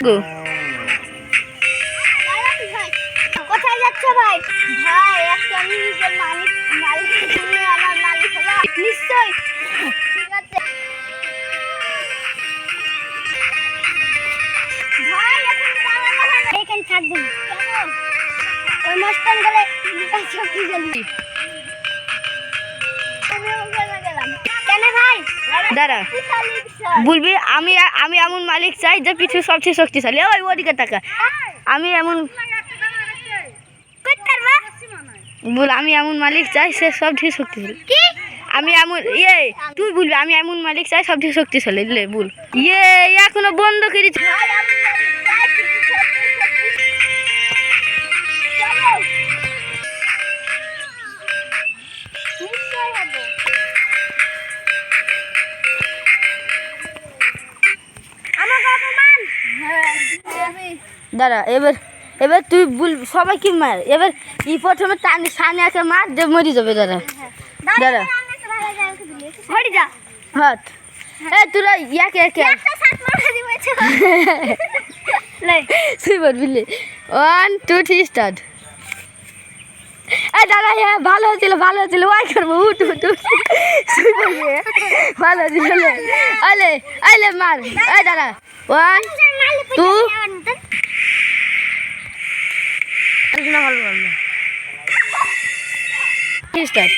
গো কোথায় যাচ্ছ ভাই? ভাই আজকে আমি নিজের মালিক তুমি আমার মালিক হলো নিশ্চয়। ঠিক আছে ভাই, এখন তাহলে এখানে থাকবো কেন? ওই মস্তান গেলে শক্তি জ্বলি কেন ভাই? দাঁড়া বলবি আমি আমি এমন মালিক চাই যে পৃথিবীর সবচেয়ে শক্তিশালী। ওই ওদিকে টাকা আমি এমন বল আমি এমন মালিক চাই সে সব থেকে শক্তিশালী। আমি এমন তুই বলবি আমি এমন মালিক চাই সব থেকে শক্তিশালী লে বল। এখনো বন্ধ করে দাঁড়া এবার এবার তুই বল সবাই কি মার এবার প্রথমে টানি সানিয়াকে মার যে মরি যাবে। দাঁড়া দাঁড়া হাট তোরা ইয়াকে একে তুই বলবি 1 2 3 স্টার্ট। দাদা ভালো হয়েছিল ওয়াই করবো উঠ তুই বলবি ভালো হয়েছিল আলে আলে মার দাদা 1 2 ভালো স্টার্ট।